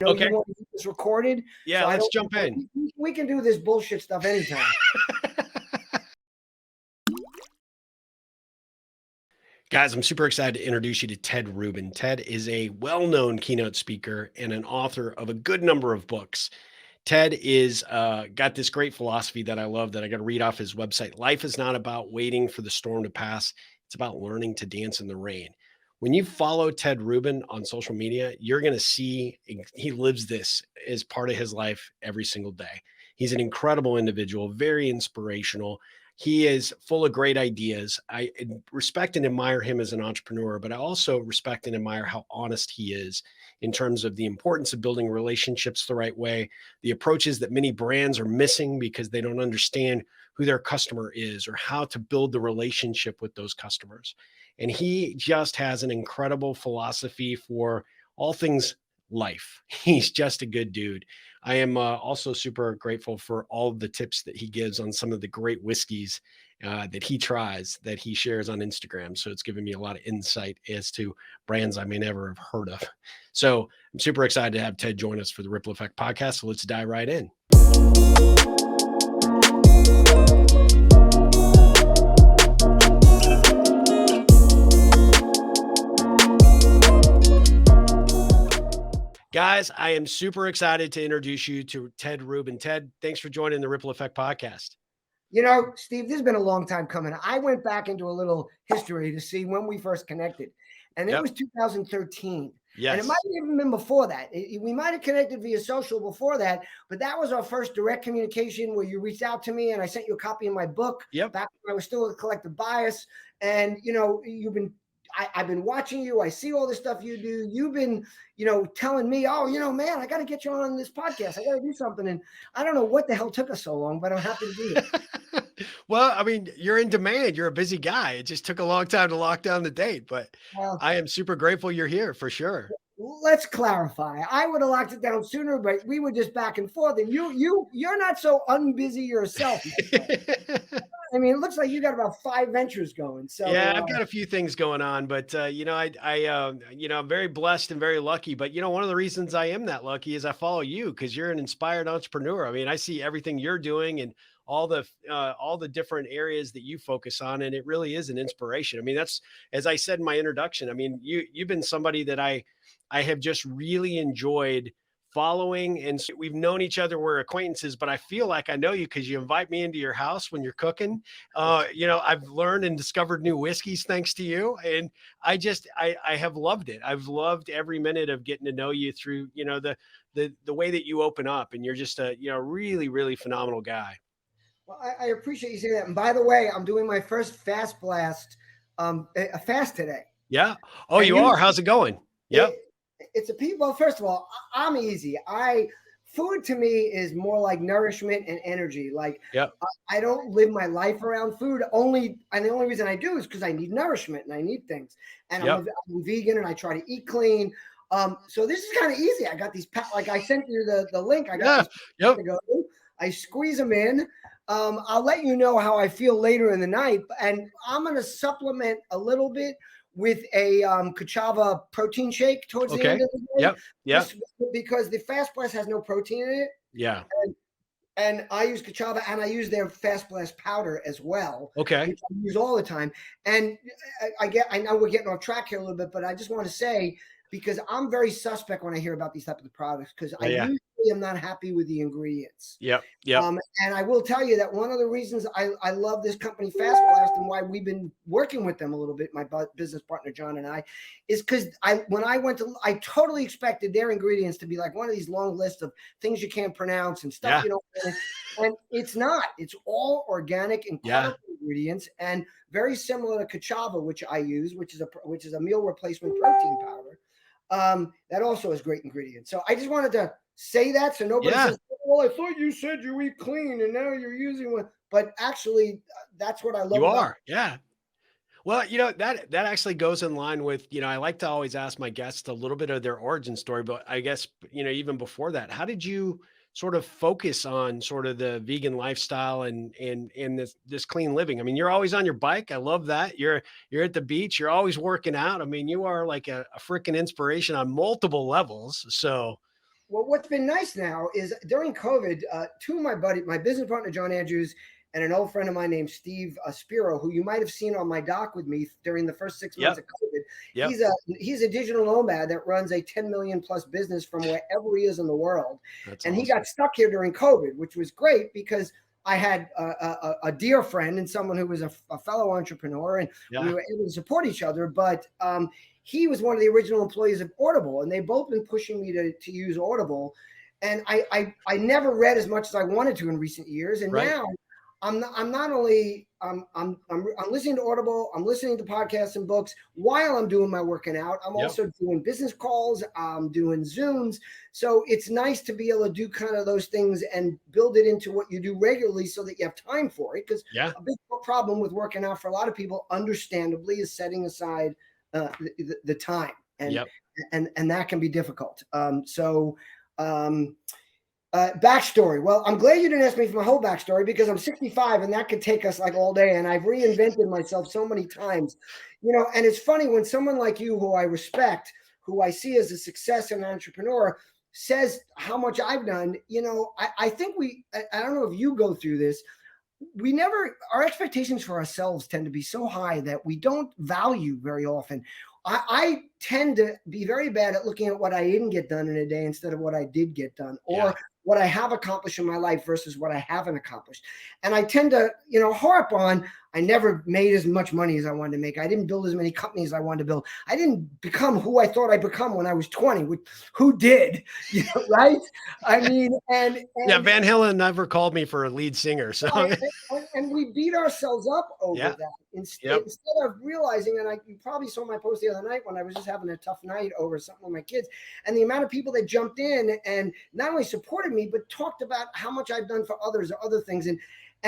Okay. You want to get this recorded. Yeah, so let's jump in. We can do this bullshit stuff anytime. Guys, I'm super excited to introduce you to Ted Rubin. Ted is a well-known keynote speaker and an author of a good number of books. Ted is got this great philosophy that I love that I got to read off his website. Life is not about waiting for the storm to pass. It's about learning to dance in the rain. When you follow Ted Rubin on social media, you're going to see he lives this as part of his life every single day. He's an incredible individual, very inspirational. He is full of great ideas. I respect and admire him as an entrepreneur, but I also respect and admire how honest he is in terms of the importance of building relationships the right way, the approaches that many brands are missing because they don't understand who their customer is or how to build the relationship with those customers. And he just has an incredible philosophy for all things life. He's just a good dude. I am also super grateful for all of the tips that he gives on some of the great whiskeys that he tries, that he shares on Instagram. So it's given me a lot of insight as to brands I may never have heard of. So I'm super excited to have Ted join us for the Ripple Effect podcast. So let's dive right in. Guys, I am super excited to introduce you to Ted Rubin. Ted, thanks for joining the Ripple Effect podcast. Steve, this has been a long time coming. I went back into a little history to see when we first connected, and it was 2013. Yes. And it might have even been before that. We might have connected via social before that, but that was our first direct communication where you reached out to me and I sent you a copy of my book back when I was still a collective bias. And, I've been watching you. I see all the stuff you do. You've been, telling me, man, I got to get you on this podcast. I got to do something. And I don't know what the hell took us so long, but I'm happy to do it. Well, I mean, you're in demand. You're a busy guy. It just took a long time to lock down the date, but I am super grateful you're here for sure. Let's clarify. I would have locked it down sooner, but we were just back and forth. And you're not so unbusy yourself. I mean, it looks like you got about 5 ventures going. So yeah, I've got a few things going on, but I'm very blessed and very lucky. But one of the reasons I am that lucky is I follow you because you're an inspired entrepreneur. I mean, I see everything you're doing and all the different areas that you focus on, and it really is an inspiration. I mean, that's, as I said in my introduction. I mean, you've been somebody that I have just really enjoyed following, and so we've known each other. We're acquaintances, but I feel like I know you because you invite me into your house when you're cooking. I've learned and discovered new whiskeys thanks to you, and I have loved it. I've loved every minute of getting to know you through the way that you open up, and you're just a really, really phenomenal guy. Well, I appreciate you saying that. And by the way, I'm doing my first fast blast, a fast today. Yeah. Oh, and you are. How's it going? Yeah. It's well, first of all, I'm easy. Food to me is more like nourishment and energy. Like, I don't live my life around food and the only reason I do is because I need nourishment and I need things. And I'm vegan and I try to eat clean. So this is kind of easy. I got these, like I sent you the link. I got these to go. I squeeze them in. I'll let you know how I feel later in the night. And I'm going to supplement a little bit with a Kachava protein shake towards the end of the day. Yep. Because the Fast Blast has no protein in it. Yeah. And I use Kachava and I use their Fast Blast powder as well. Okay. Which I use all the time. And I know we're getting off track here a little bit, but I just want to say, because I'm very suspect when I hear about these types of products, because I usually am not happy with the ingredients. Yep. And I will tell you that one of the reasons I love this company Fast Blast and why we've been working with them a little bit, my business partner John and I, is because I totally expected their ingredients to be like one of these long lists of things you can't pronounce and stuff and it's not. It's all organic and quality ingredients and very similar to Kachava, which I use, which is a meal replacement protein powder. That also has great ingredients. So I just wanted to say that so nobody says, well, I thought you said you eat clean and now you're using one. But actually, that's what I love. You are. Yeah. Well, that actually goes in line with, I like to always ask my guests a little bit of their origin story, but I guess, even before that, how did you sort of focus on sort of the vegan lifestyle and this clean living? I mean, you're always on your bike. I love that. You're at the beach. You're always working out. I mean, you are like a freaking inspiration on multiple levels. So Well, what's been nice now is during COVID, two of my business partner, John Andrews, and an old friend of mine named Steve Spiro, who you might have seen on my doc with me during the first 6 months Yep. of COVID. Yep. He's a digital nomad that runs a 10 million plus business from wherever he is in the world. That's and awesome. he got stuck here during COVID, which was great because I had a dear friend and someone who was a fellow entrepreneur, and we were able to support each other. But he was one of the original employees of Audible, and they've both been pushing me to use Audible. And I never read as much as I wanted to in recent years, and now I'm not only I'm listening to Audible, I'm listening to podcasts and books while I'm doing my working out. I'm also doing business calls, I'm doing Zooms. So it's nice to be able to do kind of those things and build it into what you do regularly so that you have time for it. Because a big problem with working out for a lot of people, understandably, is setting aside the time, and that can be difficult. Backstory. Well, I'm glad you didn't ask me for my whole backstory, because I'm 65 and that could take us like all day. And I've reinvented myself so many times, and it's funny when someone like you, who I respect, who I see as a success and an entrepreneur, says how much I've done. I think I don't know if you go through this. Our expectations for ourselves tend to be so high that we don't value very often. I tend to be very bad at looking at what I didn't get done in a day instead of what I did get done, or what I have accomplished in my life versus what I haven't accomplished. And I tend to, harp on, I never made as much money as I wanted to make. I didn't build as many companies as I wanted to build. I didn't become who I thought I'd become when I was 20. Who did? Right? I mean, and Van Halen never called me for a lead singer. So and we beat ourselves up over that instead of realizing. And you probably saw my post the other night when I was just having a tough night over something with my kids, and the amount of people that jumped in and not only supported me but talked about how much I've done for others or other things. And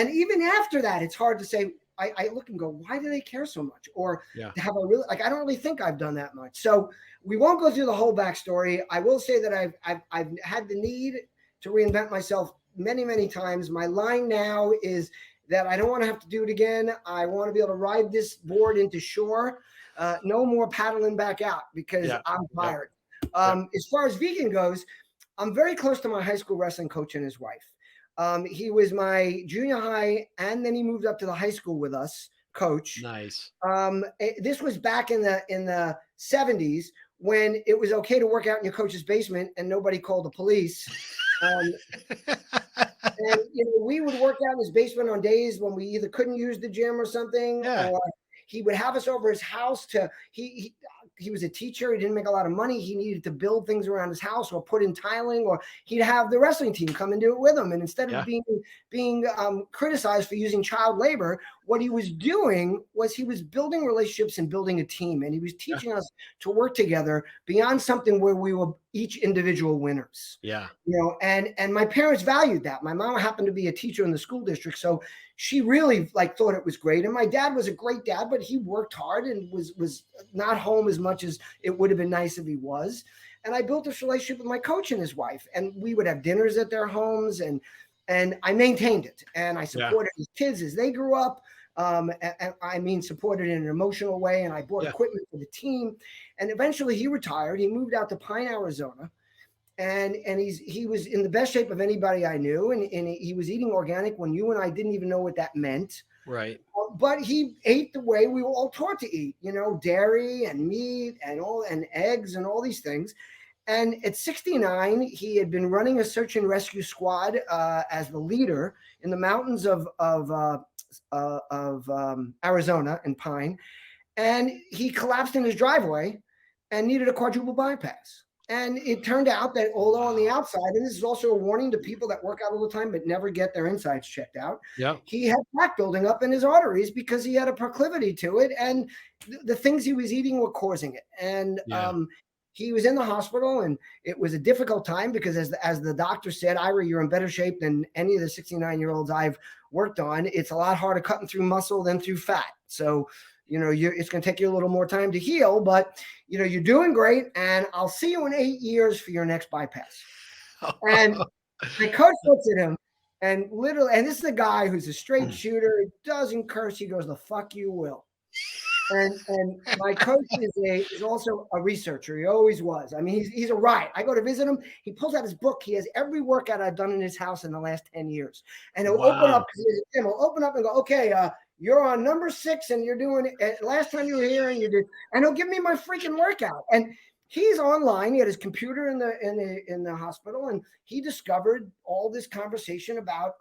even after that, it's hard to say. I look and go, why do they care so much? Or have I really, I don't really think I've done that much. So we won't go through the whole backstory. I will say that I've had the need to reinvent myself many, many times. My line now is that I don't want to have to do it again. I want to be able to ride this board into shore. No more paddling back out, because I'm tired. As far as vegan goes, I'm very close to my high school wrestling coach and his wife. He was my junior high, and then he moved up to the high school with us, coach. Nice. This was back in the 70s, when it was okay to work out in your coach's basement and nobody called the police. And we would work out in his basement on days when we either couldn't use the gym or something, or he would have us over his house to he was a teacher. He didn't make a lot of money. He needed to build things around his house or put in tiling, or he'd have the wrestling team come and do it with him. And instead of being criticized for using child labor, what he was doing was he was building relationships and building a team. And he was teaching us to work together beyond something where we were each individual winners. And my parents valued that. My mom happened to be a teacher in the school district, so she really thought it was great. And my dad was a great dad, but he worked hard and was not home as much as it would have been nice if he was. And I built this relationship with my coach and his wife, and we would have dinners at their homes, and I maintained it, and I supported his kids as they grew up. And I mean, supported in an emotional way. And I bought equipment for the team. And eventually he retired. He moved out to Pine, Arizona. And he was in the best shape of anybody I knew. And he was eating organic when you and I didn't even know what that meant. Right. But he ate the way we were all taught to eat, dairy and meat and eggs and all these things. And at 69, he had been running a search and rescue squad as the leader in the mountains of Arizona and Pine. And he collapsed in his driveway and needed a quadruple bypass. And it turned out that although on the outside, and this is also a warning to people that work out all the time but never get their insides checked out, he had plaque building up in his arteries because he had a proclivity to it, and the things he was eating were causing it. And he was in the hospital, and it was a difficult time because as the doctor said, Ira, you're in better shape than any of the 69-year-olds I've worked on. It's a lot harder cutting through muscle than through fat. So it's going to take you a little more time to heal, but you're doing great, and I'll see you in 8 years for your next bypass. And my coach looks at him, and literally, and this is a guy who's a straight shooter, doesn't curse. He goes, "The fuck you will." And my coach is also a researcher. He always was. I mean, he's a riot. I go to visit him. He pulls out his book. He has every workout I've done in his house in the last 10 years. And he'll open up. He'll open up and go, okay, you're on number 6, and you're doing it. Last time you were here, and you did. And he'll give me my freaking workout. And he's online. He had his computer in the hospital, and he discovered all this conversation about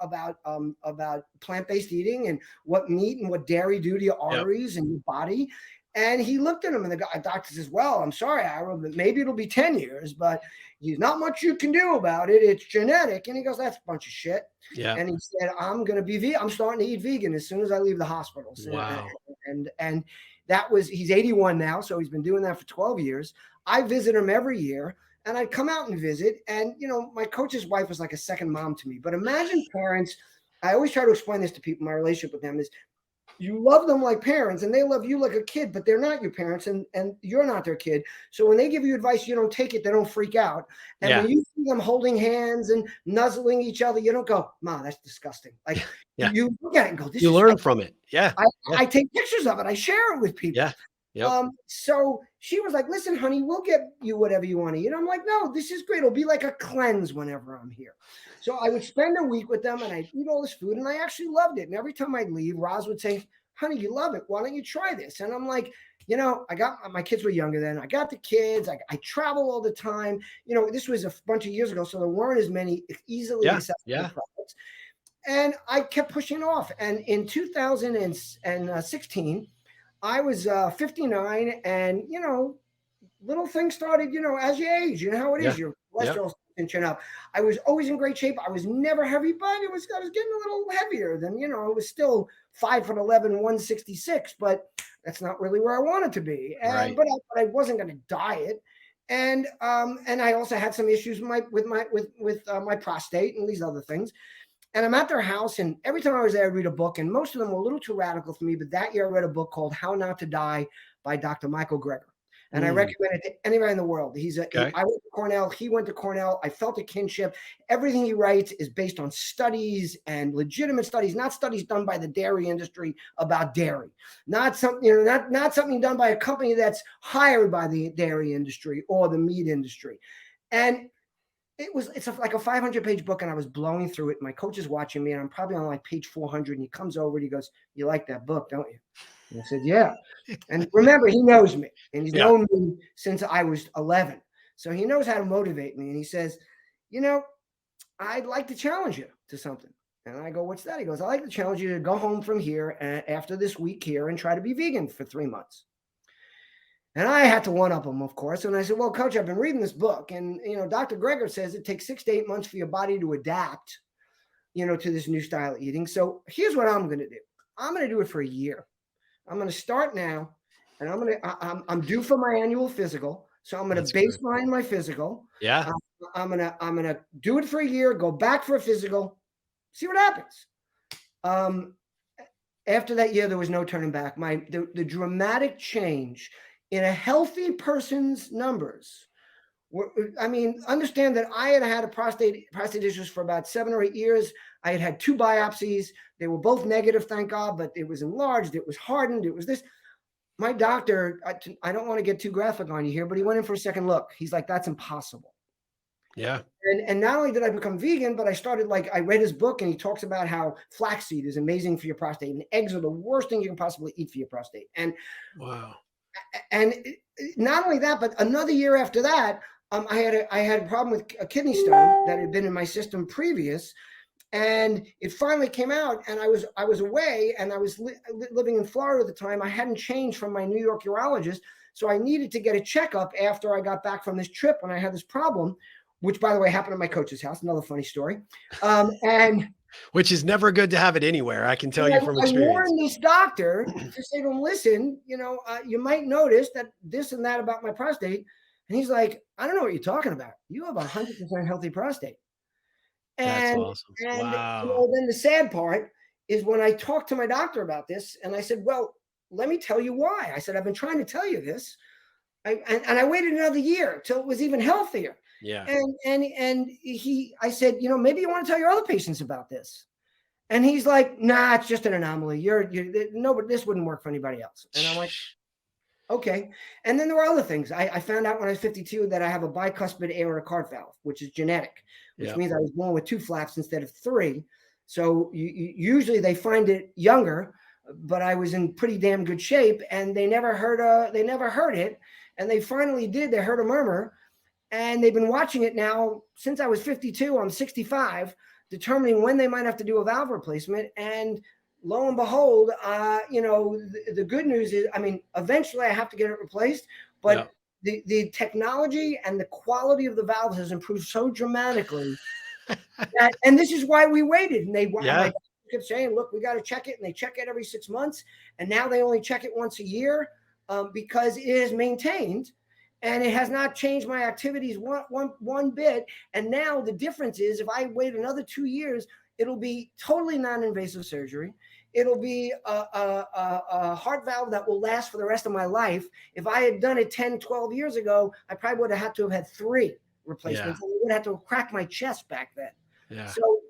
plant-based eating and what meat and what dairy do to your arteries and your body. And he looked at him, and the doctor says, "Well, I'm sorry, Ira, but maybe it'll be 10 years, but there's not much you can do about it. It's genetic." And he goes, "That's a bunch of shit." Yeah. And he said, "I'm going to be vegan. I'm starting to eat vegan as soon as I leave the hospital." Wow. And that was, he's 81 now, so he's been doing that for 12 years. I visit him every year, and I'd come out and visit. And, my coach's wife was like a second mom to me. But imagine parents, I always try to explain this to people, my relationship with them is, you love them like parents, and they love you like a kid, but they're not your parents, and you're not their kid. So when they give you advice, you don't take it, they don't freak out. And when you see them holding hands and nuzzling each other, you don't go, "Mom, that's disgusting." Like you look at it and go, "This." You learn from it. Yeah. I take pictures of it. I share it with people. Yeah. Yep. So she was like, "Listen, honey, we'll get you whatever you want to eat." I'm like, "No, this is great. It'll be like a cleanse whenever I'm here." So I would spend a week with them, and I'd eat all this food, and I actually loved it. And every time I'd leave, Roz would say, "Honey, you love it. Why don't you try this?" And I'm like, I got, my kids were younger then. I got the kids. I travel all the time. This was a bunch of years ago, so there weren't as many easily accessible products. And I kept pushing off. And in 2016, I was 59, and little things started. As you age, you know how it is. Your cholesterol's inching up. I was always in great shape. I was never heavy, but I was getting a little heavier than I was still 5'11", 166, but that's not really where I wanted to be. And but I wasn't going to diet. And I also had some issues with my prostate and these other things. And I'm at their house, and every time I was there, I'd read a book, and most of them were a little too radical for me. But that year I read a book called How Not to Die by Dr. Michael Greger. And I recommend it to anybody in the world. I went to Cornell. He went to Cornell. I felt a kinship. Everything he writes is based on studies and legitimate studies, not studies done by the dairy industry about dairy, not something, not something done by a company that's hired by the dairy industry or the meat industry. And it's like a 500-page book, and I was blowing through it. My coach is watching me, and I'm probably on like page 400, and he comes over and he goes, "You like that book, don't you?" And I said, "Yeah." And remember, he knows me, and he's known me since I was 11. So he knows how to motivate me. And he says, "I'd like to challenge you to something." And I go, "What's that?" He goes, "I'd like to challenge you to go home from here after this week here and try to be vegan for 3 months." And I had to one-up him, of course. And I said, "Well, Coach, I've been reading this book, and Dr. Greger says it takes 6 to 8 months for your body to adapt, to this new style of eating. So here's what I'm going to do. I'm going to do it for a year. I'm going to start now, and I'm due for my annual physical. So I'm going to baseline my physical. Yeah. I'm going to do it for a year, go back for a physical, see what happens." After that year, there was no turning back. The dramatic change in a healthy person's numbers. Understand that I had a prostate issues for about 7 or 8 years. I had 2 biopsies. They were both negative, thank God, but it was enlarged. It was hardened. It was this. My doctor, I don't want to get too graphic on you here, but he went in for a second look. He's like, "That's impossible." Yeah. And not only did I become vegan, but I started, I read his book, and he talks about how flaxseed is amazing for your prostate, and eggs are the worst thing you can possibly eat for your prostate. And wow. And not only that, but another year after that, I had a problem with a kidney stone that had been in my system previous, and it finally came out. And I was away, and I was living in Florida at the time. I hadn't changed from my New York urologist, so I needed to get a checkup after I got back from this trip when I had this problem, which, by the way, happened at my coach's house. Another funny story. And which is never good to have it anywhere. I can tell you from experience. I warned this doctor to say to him, "Listen, you might notice that this and that about my prostate." And he's like, "I don't know what you're talking about. You have 100% healthy prostate." And, that's awesome. Wow. Then the sad part is when I talked to my doctor about this, and I said, "Well, let me tell you why." I said, "I've been trying to tell you this." And I waited another year till it was even healthier. Yeah. I said, "Maybe you want to tell your other patients about this." And he's like, "Nah, it's just an anomaly. No, but this wouldn't work for anybody else." And I'm like, Okay. And then there were other things. I found out when I was 52 that I have a bicuspid aortic heart valve, which is genetic, which Yeah. means I was born with 2 flaps instead of 3. So usually they find it younger, but I was in pretty damn good shape, and they never heard it. And they finally did. They heard a murmur, and they've been watching it now since I was 52. I'm 65, determining when they might have to do a valve replacement. And lo and behold, the good news is, I mean, eventually I have to get it replaced, Yeah. but the technology and the quality of the valve has improved so dramatically that, and this is why we waited. And my kept saying, look, we got to check it. And they check it every 6 months. And now they only check it once a year, because it is maintained. And it has not changed my activities one bit. And now the difference is, if I wait another 2 years, it'll be totally non-invasive surgery. It'll be a heart valve that will last for the rest of my life. If I had done it 10, 12 years ago, I probably would have had to have had 3 replacements. And I would have had to crack my chest back then. Yeah. So,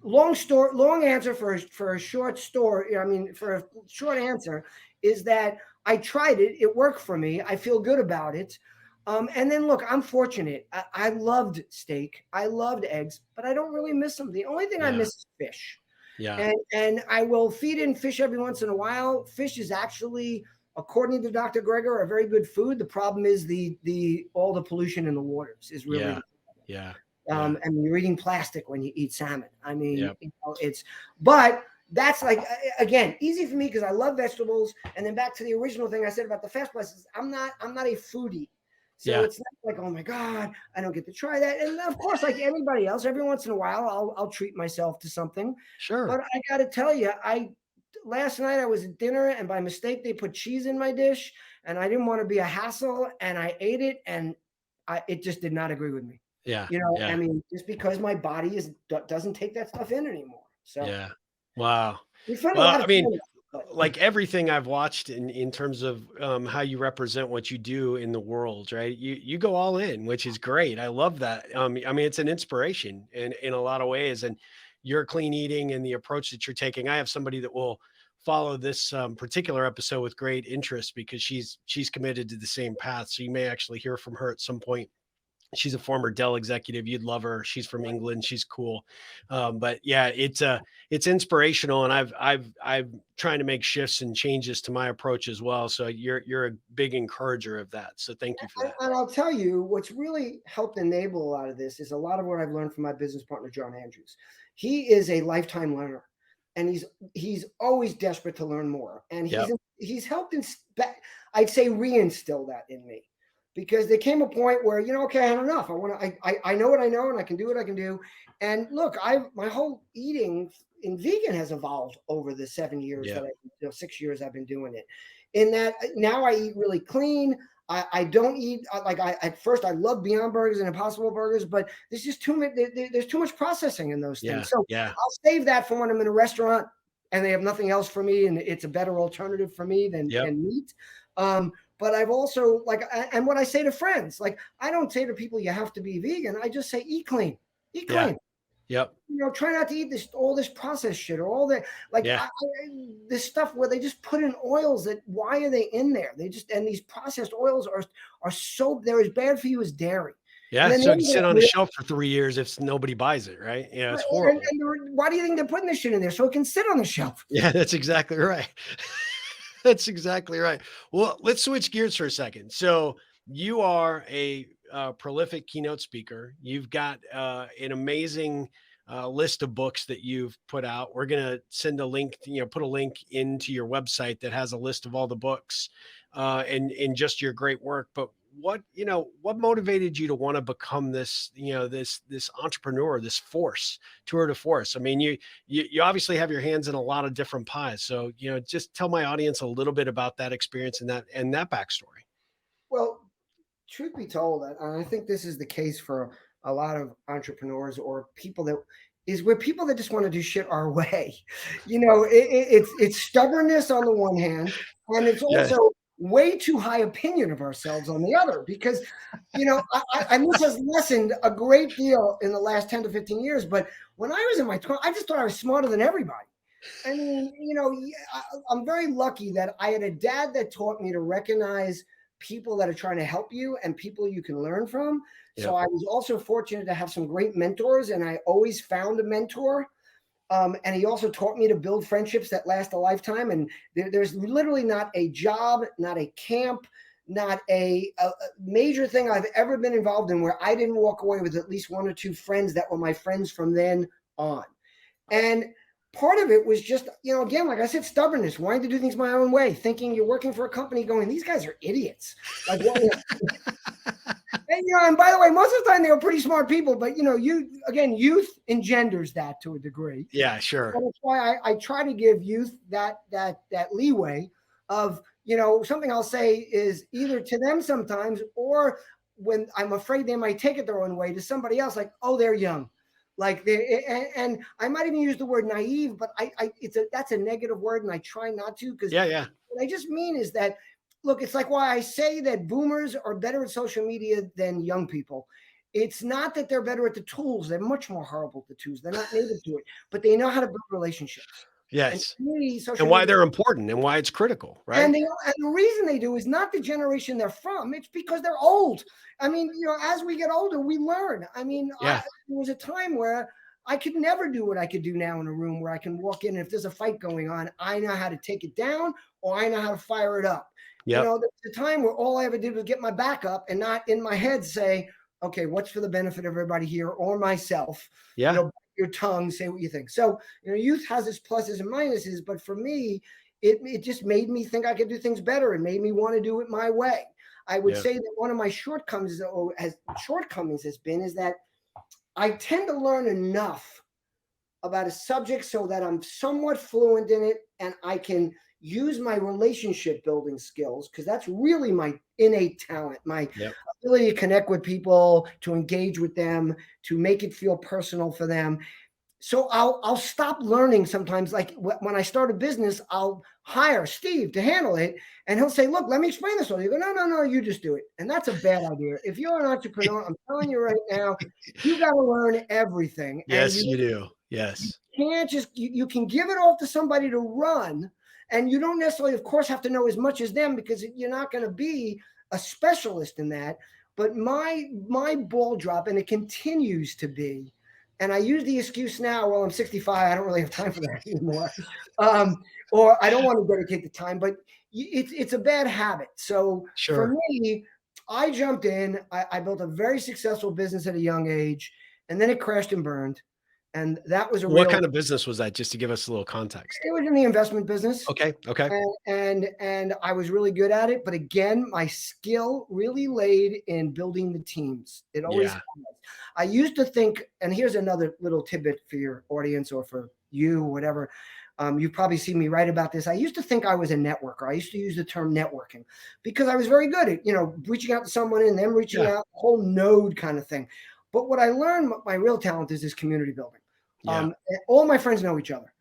long answer for a short story. I mean, for a short answer is that I tried it. It worked for me. I feel good about it. And then look, I'm fortunate. I loved steak. I loved eggs, but I don't really miss them. The only thing I miss is fish. Yeah. And I will feed in fish every once in a while. Fish is actually, according to Dr. Greger, a very good food. The problem is all the pollution in the waters is really and you're eating plastic when you eat salmon. I mean, but that's like, again, easy for me because I love vegetables. And then back to the original thing I said about the fast places, I'm not a foodie. So it's not like, oh my God, I don't get to try that. And of course, like anybody else, every once in a while, I'll treat myself to something. Sure. But I got to tell you, last night I was at dinner and by mistake, they put cheese in my dish and I didn't want to be a hassle and I ate it and it just did not agree with me. Yeah. I mean, just because my body doesn't take that stuff in anymore. So wow. We spend a lot of I mean, time. like everything I've watched in terms of how you represent what you do in the world, right? You go all in, which is great. I love that. I mean, it's an inspiration in a lot of ways, and your clean eating and the approach that you're taking. I have somebody that will follow this particular episode with great interest because she's committed to the same path. So you may actually hear from her at some point. She's a former Dell executive. You'd love her. She's from England. She's cool. But yeah, it's inspirational. And I've trying to make shifts and changes to my approach as well. So you're a big encourager of that. So thank you for that. And I'll tell you what's really helped enable a lot of this is a lot of what I've learned from my business partner, John Andrews. He is a lifetime learner and he's always desperate to learn more. And he's helped I'd say reinstill that in me. Because there came a point where, okay, I had enough. I know what I know and I can do what I can do. And look, my whole eating in vegan has evolved over the 7 years 6 years I've been doing it. In that now I eat really clean. I don't eat at first I love Beyond Burgers and Impossible Burgers, but there's just there's too much processing in those things. So I'll save that for when I'm in a restaurant and they have nothing else for me and it's a better alternative for me than meat. But I've also and what I say to friends, I don't say to people, you have to be vegan. I just say, eat clean, eat clean. Yep. Try not to eat all this processed shit or all that, this stuff where they just put in oils that, why are they in there? And these processed oils are so, they're as bad for you as dairy. Yeah. So it can sit on a shelf for 3 years if nobody buys it, right? Yeah. It's horrible. And why do you think they're putting this shit in there? So it can sit on the shelf. Yeah, that's exactly right. That's exactly right. Well, let's switch gears for a second. So you are a prolific keynote speaker. You've got an amazing list of books that you've put out. We're going to send a link, put a link into your website that has a list of all the books and just your great work. But what motivated you to want to become this, this entrepreneur, this tour de force? I mean, you obviously have your hands in a lot of different pies. So, just tell my audience a little bit about that experience and that backstory. Well, truth be told, and I think this is the case for a lot of entrepreneurs or people that just want to do shit our way. It's stubbornness on the one hand, and it's also way too high opinion of ourselves on the other, because, and this has lessened a great deal in the last 10 to 15 years. But when I was in my 20s, I just thought I was smarter than everybody. I mean, I'm very lucky that I had a dad that taught me to recognize people that are trying to help you and people you can learn from. So Yep. I was also fortunate to have some great mentors, and I always found a mentor. And he also taught me to build friendships that last a lifetime. And there's literally not a job, not a camp, not a major thing I've ever been involved in where I didn't walk away with at least one or two friends that were my friends from then on. And part of it was just, again, like I said, stubbornness, wanting to do things my own way, thinking you're working for a company going, these guys are idiots. Like, and by the way, most of the time they were pretty smart people, but youth engenders that to a degree. Yeah, sure. And that's why I try to give youth that leeway of, something I'll say is either to them sometimes, or when I'm afraid they might take it their own way, to somebody else, like, oh, they're young. Like and I might even use the word naive, but that's a negative word, and I try not to, because Yeah. what I just mean is that, look, it's like why I say that boomers are better at social media than young people. It's not that they're better at the tools. They're much more horrible at the tools. They're not native to it, but they know how to build relationships. And Yes. to me, social And why media, they're important and why it's critical, right? and the reason they do is not the generation they're from. It's because they're old. I mean, as we get older, we learn. I mean, Yeah. there was a time where I could never do what I could do now in a room, where I can walk in and if there's a fight going on, I know how to take it down, or I know how to fire it up. Yep. There's a time where all I ever did was get my back up and not in my head say, okay, what's for the benefit of everybody here or myself? Yeah. Your tongue, say what you think. So, youth has its pluses and minuses, but for me, it just made me think I could do things better and made me want to do it my way. I would say that one of my shortcomings has been is that I tend to learn enough about a subject so that I'm somewhat fluent in it, and I can use my relationship building skills, because that's really my innate talent, my ability to connect with people, to engage with them, to make it feel personal for them. So I'll stop learning sometimes. Like when I start a business, I'll hire Steve to handle it, and he'll say, look, let me explain this one. You go, no, you just do it. And that's a bad idea. If you're an entrepreneur, I'm telling you right now, you got to learn everything. And Yes, you do. Yes. you can't just, you can give it off to somebody to run, and you don't necessarily, of course, have to know as much as them, because you're not going to be a specialist in that. But my ball drop, and it continues to be, and I use the excuse now, well, I'm 65, I don't really have time for that anymore. Or I don't want to dedicate the time, but it's a bad habit. So for me, I jumped in, I built a very successful business at a young age, and then it crashed and burned. And that was What kind of business was that? Just to give us a little context. it was in the investment business. Okay. And I was really good at it. But again, my skill really laid in building the teams. It always has. I used to think, and here's another little tidbit for your audience or for you, whatever. You've probably seen me write about this. I used to think I was a networker. I used to use the term networking because I was very good at, reaching out to someone and then reaching out, whole node kind of thing. But what I learned, my real talent is community building. All my friends know each other.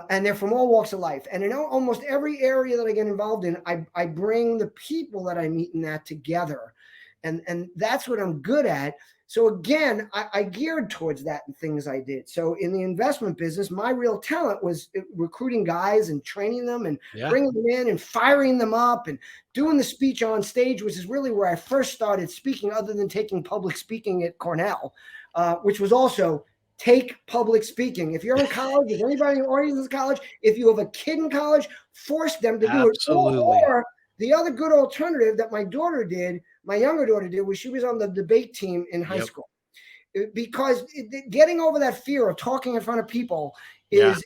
And they're from all walks of life. And in almost every area that I get involved in, I bring the people that I meet in that together. And that's what I'm good at. So again, I geared towards that in things I did. So in the investment business, my real talent was recruiting guys and training them and bringing them in and firing them up and doing the speech on stage, which is really where I first started speaking, other than taking public speaking at Cornell, which was also take public speaking. If you're in college, if anybody in the audience is in college, if you have a kid in college, force them to do it. Or the other good alternative that my younger daughter did, was she was on the debate team in high school. Because getting over that fear of talking in front of people is,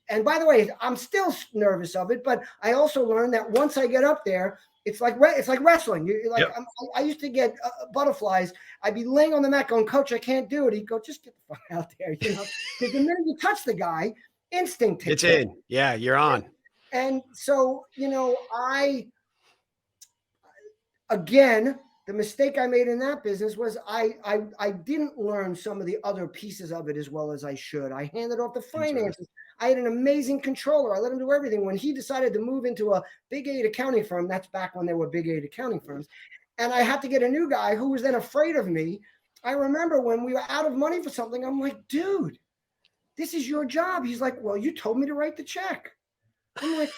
and by the way, I'm still nervous of it, but I also learned that once I get up there, it's like wrestling. I used to get butterflies. I'd be laying on the mat going, Coach, I can't do it. He'd go, just get the fuck out there, Because the minute you touch the guy, instinct takes it's in. Yeah, you're on. And so, again, the mistake I made in that business was I didn't learn some of the other pieces of it as well as I should. I handed off the finances. I had an amazing controller. I let him do everything. When he decided to move into a big 8 accounting firm, that's back when there were big 8 accounting firms, and I had to get a new guy who was then afraid of me. I remember when we were out of money for something, I'm like, dude, this is your job. He's like, well, you told me to write the check. I'm like,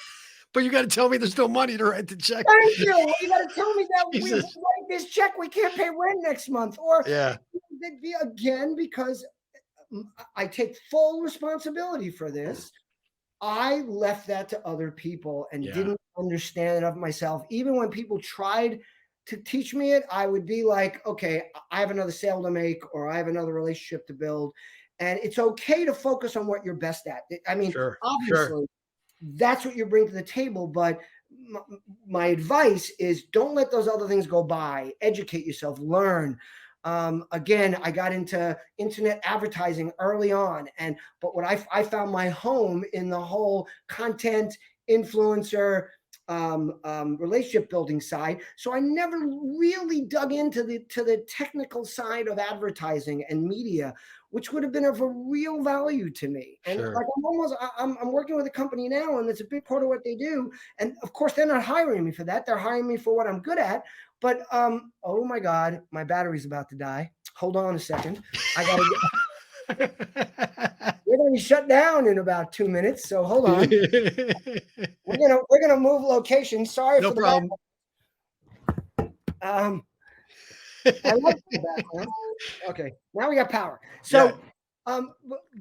But you got to tell me there's no money to write the check. thank you. Well, you got to tell me that we Jesus. write this check. We can't pay rent next month. Or Yeah. again, because I take full responsibility for this. I left that to other people and didn't understand it of myself. Even when people tried to teach me it, I would be like, okay, I have another sale to make, or I have another relationship to build. And it's okay to focus on what you're best at. I mean, Sure. obviously, that's what you bring to the table. But my advice is don't let those other things go by. Educate yourself, learn. Again, I got into internet advertising early on, but what I found my home in the whole content influencer relationship building side. So I never really dug into the technical side of advertising and media, which would have been of a real value to me. And Sure. like I'm working with a company now, and it's a big part of what they do. And of course, they're not hiring me for that. They're hiring me for what I'm good at. But oh my God, my battery's about to die. Hold on a second. We're gonna be shut down in about 2 minutes. So hold on. We're gonna move location. Sorry No for the problem. I love the background. Okay, now we got power. So,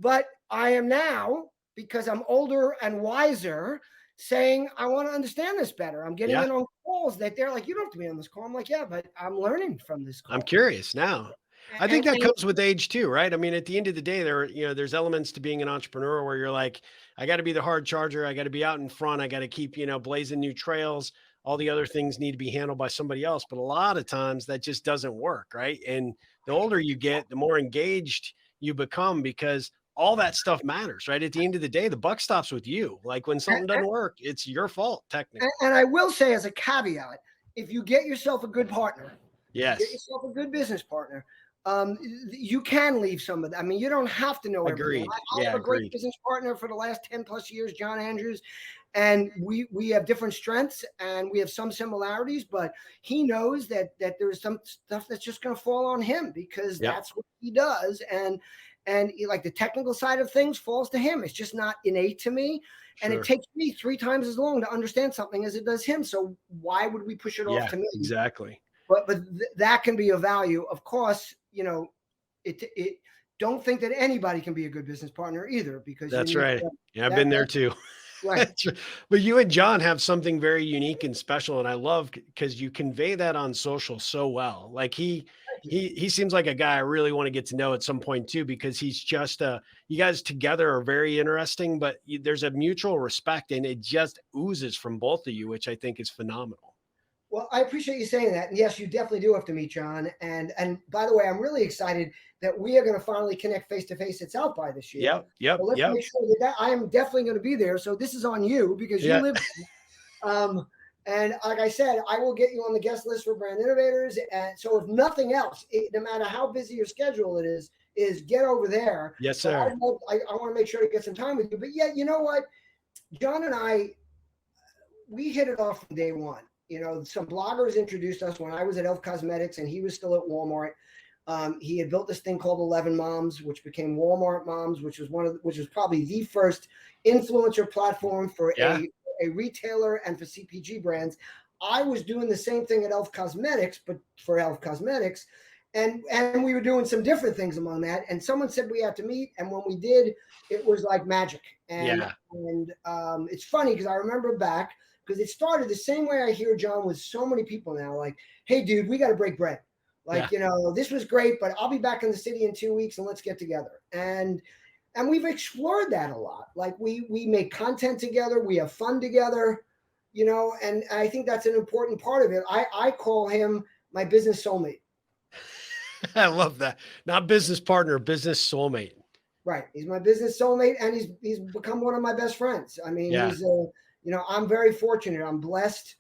but I am now, because I'm older and wiser, saying I want to understand this better. I'm getting in on calls that they're like, you don't have to be on this call. I'm like, yeah, but I'm learning from this call. I'm curious now. I think that comes with age too, right? I mean, at the end of the day, there's elements to being an entrepreneur where you're like, I got to be the hard charger. I got to be out in front. I got to keep, blazing new trails. All the other things need to be handled by somebody else. But a lot of times that just doesn't work, right? And the older you get, the more engaged you become, because all that stuff matters, right? At the end of the day, the buck stops with you. Like when something doesn't work, it's your fault, technically. And I will say, as a caveat, if you get yourself a good partner, yes, get yourself a good business partner, you can leave some of that. I mean, you don't have to know everything. I have a great business partner for the last 10 plus years, John Andrews, and we have different strengths and we have some similarities, but he knows that there's some stuff that's just going to fall on him because that's what he does. And like the technical side of things falls to him. It's just not innate to me. And it takes me 3 times as long to understand something as it does him. So why would we push it off to me? Exactly. But that can be a value. Of course, it don't think that anybody can be a good business partner either, because that's right. I've been there too. Right. But you and John have something very unique and special. And I love because you convey that on social so well. Like he seems like a guy I really want to get to know at some point too, because he's just you guys together are very interesting, but there's a mutual respect and it just oozes from both of you, which I think is phenomenal. Well, I appreciate you saying that. And yes, you definitely do have to meet John. And by the way, I'm really excited that we are going to finally connect face to face at South by this year. Yep. So let's make sure that I am definitely going to be there. So this is on you because you live. And like I said, I will get you on the guest list for Brand Innovators. And so if nothing else, no matter how busy your schedule it is get over there. Yes, sir. I want to make sure to get some time with you. But yeah, you know what? John and we hit it off from day one. Some bloggers introduced us when I was at Elf Cosmetics and he was still at Walmart. He had built this thing called 11 Moms, which became Walmart Moms, which was probably the first influencer platform for a retailer and for CPG brands. I was doing the same thing at Elf Cosmetics, but for Elf Cosmetics. And we were doing some different things among that. And someone said we had to meet. And when we did, it was like magic. And it's funny because I remember back, because it started the same way I hear John with so many people now, like, hey, dude, we got to break bread. Like, this was great, but I'll be back in the city in 2 weeks and let's get together. And we've explored that a lot. Like we make content together. We have fun together, and I think that's an important part of it. I call him my business soulmate. I love that. Not business partner, business soulmate. Right. He's my business soulmate and he's become one of my best friends. I mean, he's I'm very fortunate. I'm blessed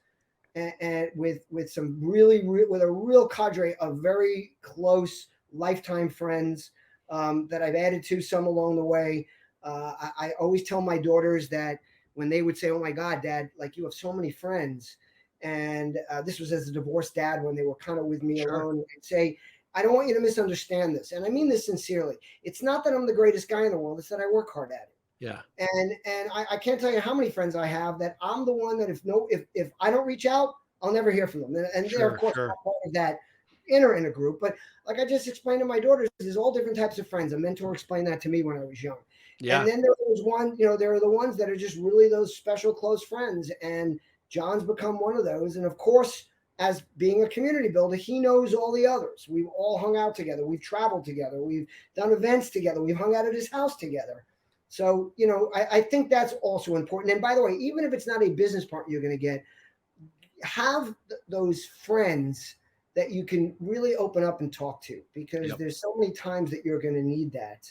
and with some with a real cadre of very close lifetime friends that I've added to some along the way. I always tell my daughters that when they would say, oh my God, Dad, like you have so many friends. And this was as a divorced dad when they were kind of with me alone. I'd say, I don't want you to misunderstand this. And I mean this sincerely. It's not that I'm the greatest guy in the world. It's that I work hard at it. Yeah. And I can't tell you how many friends I have that I'm the one that if I don't reach out, I'll never hear from them. And they're of course not part of that inner group. But like I just explained to my daughters, there's all different types of friends. A mentor explained that to me when I was young. Yeah. And then there was one, there are the ones that are just really those special close friends. And John's become one of those. And of course, as being a community builder, he knows all the others. We've all hung out together. We've traveled together. We've done events together. We've hung out at his house together. So, I think that's also important. And by the way, even if it's not a business partner you're going to get, have those friends that you can really open up and talk to, because there's so many times that you're going to need that.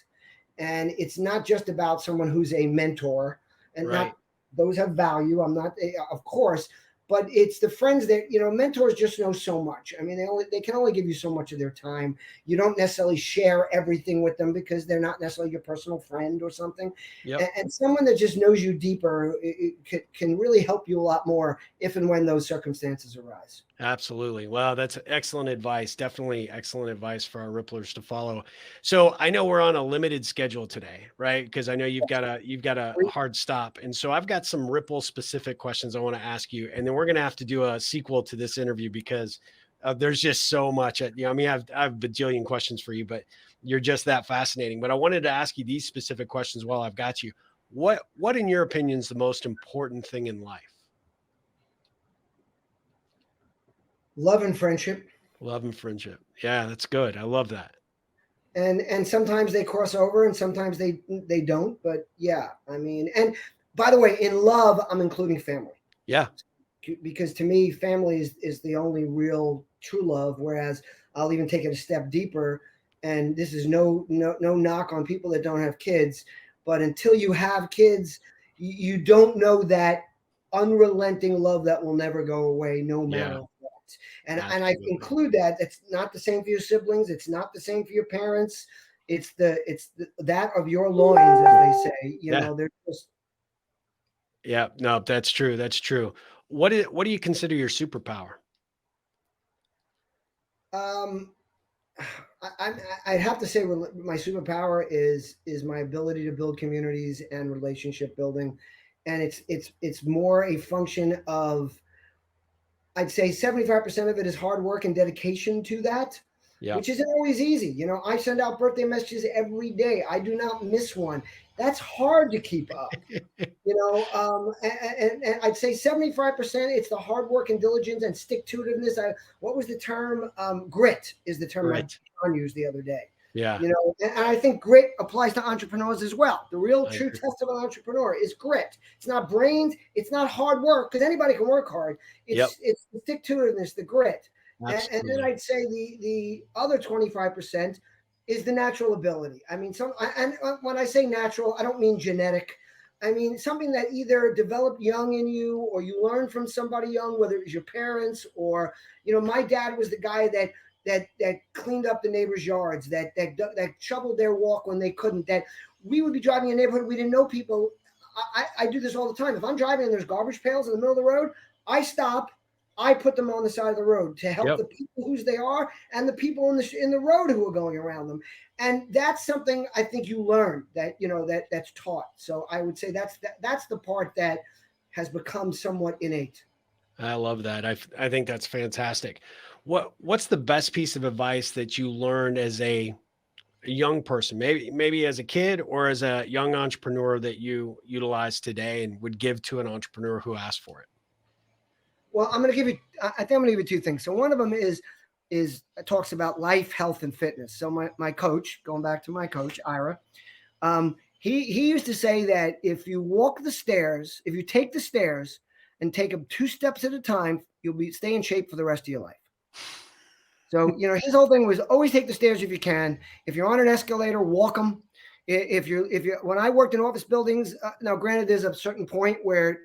And it's not just about someone who's a mentor, and not those have value. I'm not, of course, but it's the friends that, mentors just know so much. I mean, they can only give you so much of their time. You don't necessarily share everything with them because they're not necessarily your personal friend or something. And someone that just knows you deeper, it can really help you a lot more if and when those circumstances arise. Absolutely. Wow, that's excellent advice. Definitely excellent advice for our Ripplers to follow. So I know we're on a limited schedule today, right? Because I know you've got a hard stop. And so I've got some Ripple specific questions I want to ask you. And then we're going to have to do a sequel to this interview because there's just so much. I have a bajillion questions for you, but you're just that fascinating. But I wanted to ask you these specific questions while I've got you. What in your opinion is the most important thing in life? Love and friendship. Love and friendship. Yeah, that's good. I love that. And sometimes they cross over and sometimes they don't. But yeah, I mean, and by the way, in love, I'm including family. Yeah. Because to me, family is the only real true love. Whereas I'll even take it a step deeper. And this is no knock on people that don't have kids. But until you have kids, you don't know that unrelenting love that will never go away, no matter what. And I include that. It's not the same for your siblings. It's not the same for your parents. It's that of your loins, as they say. They're just. Yeah, no, that's true. That's true. What do you consider your superpower? I'd have to say my superpower is my ability to build communities and relationship building, and it's more a function of, I'd say 75% of it is hard work and dedication to that, which isn't always easy. I send out birthday messages every day. I do not miss one. That's hard to keep up. And I'd say 75%, it's the hard work and diligence and stick-to-itiveness. What was the term? Grit is the term John used the other day. Yeah. And I think grit applies to entrepreneurs as well. The real true test of an entrepreneur is grit. It's not brains. It's not hard work, because anybody can work hard. It's the stick-to-itiveness, the grit. And then I'd say the other 25% is the natural ability. I mean, and when I say natural, I don't mean genetic. I mean something that either developed young in you or you learned from somebody young, whether it was your parents or, my dad was the guy that cleaned up the neighbors' yards, that shoveled their walk when they couldn't, that we would be driving a neighborhood, we didn't know people. I do this all the time. If I'm driving and there's garbage pails in the middle of the road, I stop, I put them on the side of the road to help the people whose they are and the people in the road who are going around them. And that's something I think you learn that, that's taught. So I would say that's the part that has become somewhat innate. I love that. I think that's fantastic. What's the best piece of advice that you learned as a young person, maybe as a kid or as a young entrepreneur, that you utilize today and would give to an entrepreneur who asked for it? Well, I think I'm going to give you two things. So one of them is talks about life, health, and fitness. So my coach, going back to my coach, Ira, he used to say that if you take the stairs and take them 2 steps at a time, you'll stay in shape for the rest of your life. So, his whole thing was always take the stairs if you can. If you're on an escalator, walk them. When I worked in office buildings, now granted, there's a certain point where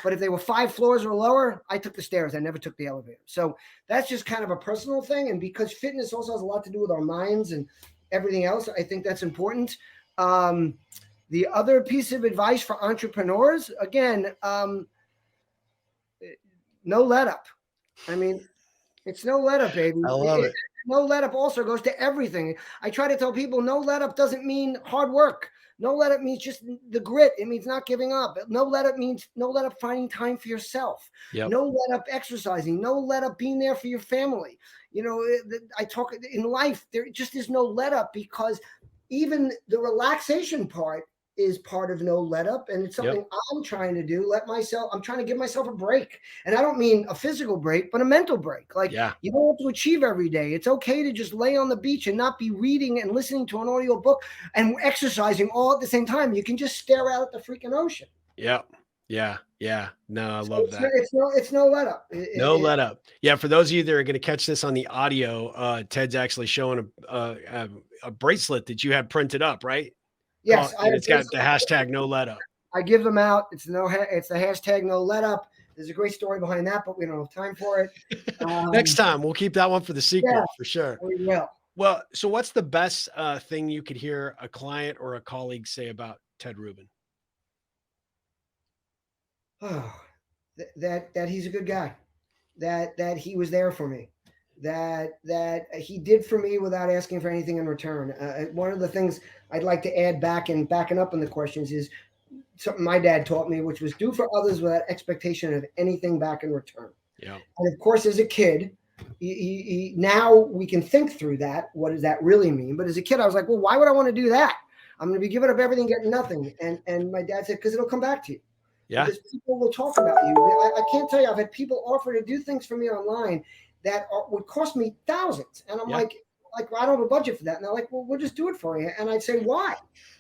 but if they were 5 floors or lower, I took the stairs. I never took the elevator. So that's just kind of a personal thing. And because fitness also has a lot to do with our minds and everything else, I think that's important. The other piece of advice for entrepreneurs, again, no let up. I mean, it's no let up, baby. I love it. no let up also goes to everything. I try to tell people no let up doesn't mean hard work. No let up means just the grit. It means not giving up. No let up means no let up finding time for yourself. Yep. No let up exercising. No let up being there for your family. I talk in life, there just is no let up, because even the relaxation part is part of no let up, and it's Yep. something I'm trying to do. I'm trying to give myself a break, and I don't mean a physical break, but a mental break. Like, Yeah. you don't have to achieve every day. It's okay to just lay on the beach and not be reading and listening to an audio book and exercising all at the same time. You can just stare out at the freaking ocean. Yep. Yeah. Yeah. No, I So love that. it's no let up. No let up. Yeah, for those of you that are gonna catch this on the audio, Ted's actually showing a bracelet that you had printed up, right? Yes, I And have it's got the hashtag no let up. I give them out. It's the hashtag no let up. There's a great story behind that, but we don't have time for it. Next time, we'll keep that one for the Yeah, sequel for sure. we will. Well, so what's the best thing you could hear a client or a colleague say about Ted Rubin? Oh, that he's a good guy. That he was there for me. That he did for me without asking for anything in return. One of the things I'd like to add backing up in the questions is something my dad taught me, which was do for others without expectation of anything back in return. Yeah. And of course, as a kid, now we can think through that. What does that really mean? But as a kid, I was like, well, why would I want to do that? I'm going to be giving up everything, getting nothing. And my dad said, because it'll come back to you. Yeah. Because people will talk about you. I can't tell you, I've had people offer to do things for me online that would cost me thousands. And I'm Yeah. like, I don't have a budget for that. And they're like, well, we'll just do it for you. And I'd say, why?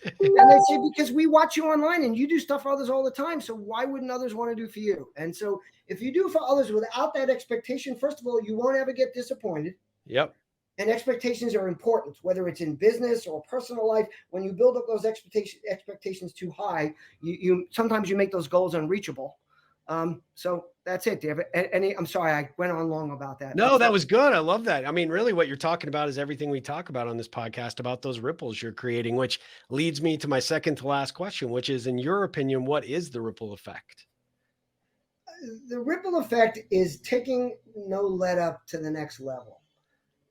And they say, because we watch you online and you do stuff for others all the time. So why wouldn't others want to do for you? And so if you do for others without that expectation, first of all, you won't ever get disappointed. Yep. And expectations are important, whether it's in business or personal life. When you build up those expectations too high, you sometimes you make those goals unreachable. So that's it. Do you have any? I'm sorry, I went on long about that. No, that was good. I love that. I mean, really what you're talking about is everything we talk about on this podcast about those ripples you're creating, which leads me to my second to last question, which is, in your opinion, what is the ripple effect? The ripple effect is taking no let up to the next level.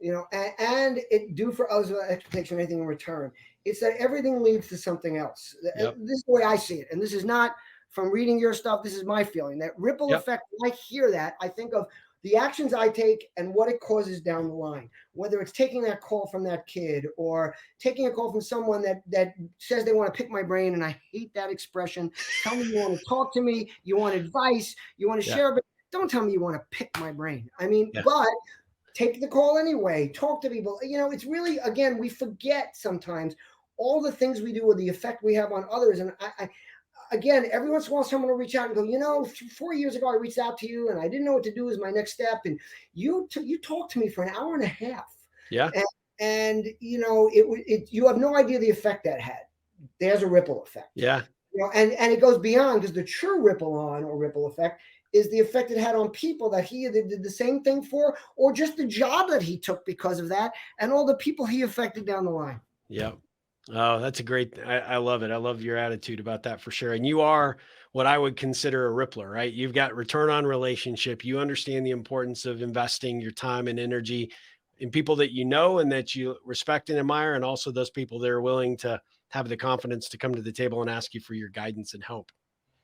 And it do for others without expectation of anything in return. It's that everything leads to something else. Yep. This is the way I see it. And this is not from reading your stuff. This is my feeling. That ripple Yep. effect, when I hear that, I think of the actions I take and what it causes down the line. Whether it's taking that call from that kid or taking a call from someone that says they want to pick my brain, and I hate that expression. Tell me you want to talk to me, you want advice, you want to Yeah. share, but don't tell me you want to pick my brain. I mean, Yeah. but take the call anyway, talk to people. It's really, again, we forget sometimes all the things we do with the effect we have on others. And again, every once in a while, someone will reach out and go, 4 years ago, I reached out to you and I didn't know what to do as my next step. And you talked to me for an hour and a half. Yeah. And you have no idea the effect that had. There's a ripple effect. Yeah. And it goes beyond, because the true ripple on or ripple effect is the effect it had on people that he either did the same thing for, or just the job that he took because of that, and all the people he affected down the line. Yep. Oh, that's a great, I love it. I love your attitude about that for sure. And you are what I would consider a rippler, right? You've got return on relationship. You understand the importance of investing your time and energy in people that you know and that you respect and admire, and also those people that are willing to have the confidence to come to the table and ask you for your guidance and help.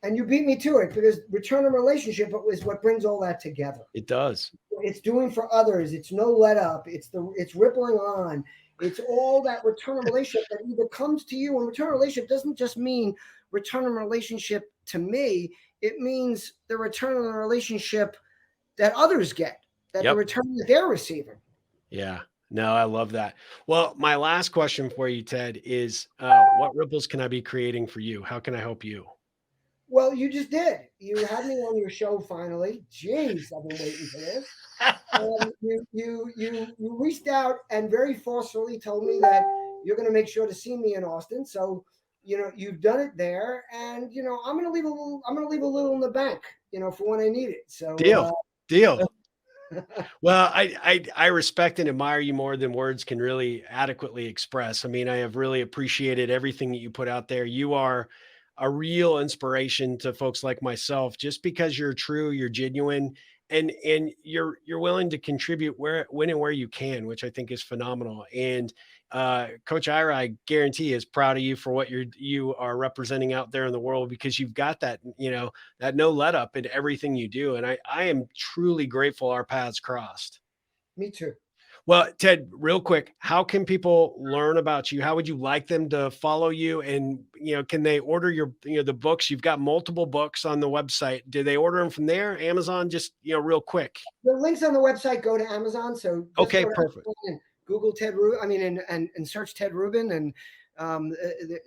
And you beat me to it, because return on relationship is what brings all that together. It does. It's doing for others. It's no let up. It's rippling on. It's all that return on relationship that either comes to you. And return on relationship doesn't just mean return on relationship to me. It means the return on the relationship that others get, that the Yep. return that they're receiving. Yeah. No, I love that. Well, my last question for you, Ted, is what ripples can I be creating for you? How can I help you? Well, you just did. You had me on your show finally. Jeez, I've been waiting for this. You reached out and very forcefully told me that you're going to make sure to see me in Austin. So you've done it there, and I'm going to leave a little. I'm going to leave a little in the bank, for when I need it. So Deal. Well, I respect and admire you more than words can really adequately express. I mean, I have really appreciated everything that you put out there. You are a real inspiration to folks like myself, just because you're true, you're genuine, and you're willing to contribute when and where you can, which I think is phenomenal. And Coach Ira, I guarantee, is proud of you for what you are representing out there in the world, because you've got that, that no let up in everything you do. And I am truly grateful our paths crossed. Me too. Well, Ted, real quick, how can people learn about you? How would you like them to follow you? And, can they order your, the books? You've got multiple books on the website. Do they order them from there? Amazon? Just, real quick. The links on the website go to Amazon. So just Okay, go to perfect. Amazon and Google Ted Rubin. I mean, and search Ted Rubin. And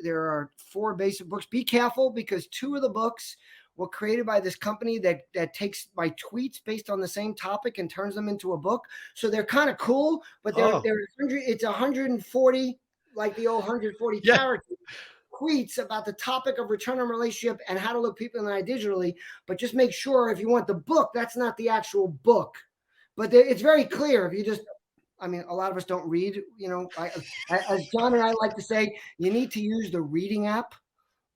there are 4 basic books. Be careful, because 2 of the books were created by this company that takes my tweets based on the same topic and turns them into a book. So they're kind of cool, but it's 140, like the old 140 Yeah. characters tweets about the topic of return on relationship and how to look people in the eye digitally. But just make sure, if you want the book, that's not the actual book. But it's very clear. If you just, I mean, a lot of us don't read, as John and I like to say, you need to use the reading app,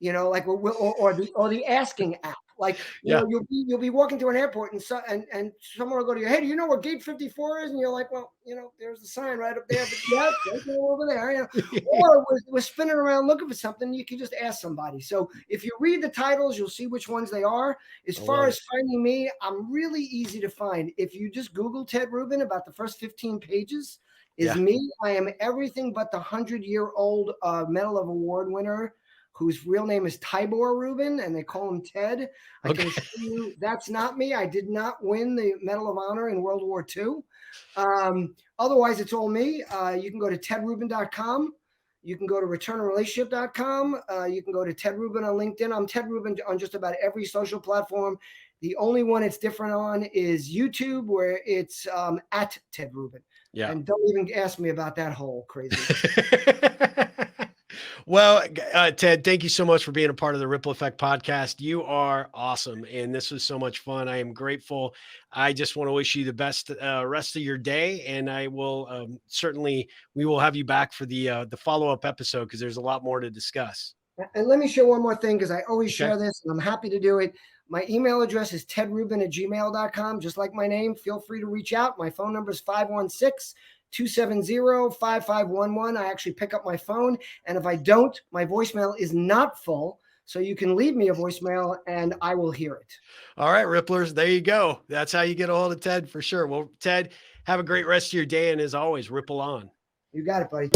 like, or the asking app. Like, you'll be walking through an airport and someone will go to you, hey, do you know where gate 54 is? And you're like, well, there's the sign right up there, but yeah, go over there. Or we're spinning around looking for something, you can just ask somebody. So if you read the titles, you'll see which ones they are. As far as finding me, I'm really easy to find. If you just Google Ted Rubin, about the first 15 pages is me. I am everything but the 100-year-old Medal of Award winner, whose real name is Tibor Rubin, and they call him Ted. I can assure you that's not me. I did not win the Medal of Honor in World War II. Otherwise, it's all me. You can go to tedrubin.com. You can go to returnonrelationship.com. You can go to Ted Rubin on LinkedIn. I'm Ted Rubin on just about every social platform. The only one it's different on is YouTube, where it's at Ted Rubin. Yeah. And don't even ask me about that whole crazy. Well, Ted, thank you so much for being a part of the Ripple Effect podcast. You are awesome, and this was so much fun. I am grateful. I just want to wish you the best rest of your day, and I will we will have you back for the follow-up episode, because there's a lot more to discuss. And let me share one more thing, because I always share this, and I'm happy to do it. My email address is tedrubin@gmail.com, just like my name. Feel free to reach out. My phone number is 516-270-5511. I actually pick up my phone, and if I don't, my voicemail is not full. So you can leave me a voicemail and I will hear it. All right, Ripplers, there you go. That's how you get a hold of Ted, for sure. Well, Ted, have a great rest of your day, and as always, ripple on. You got it, buddy.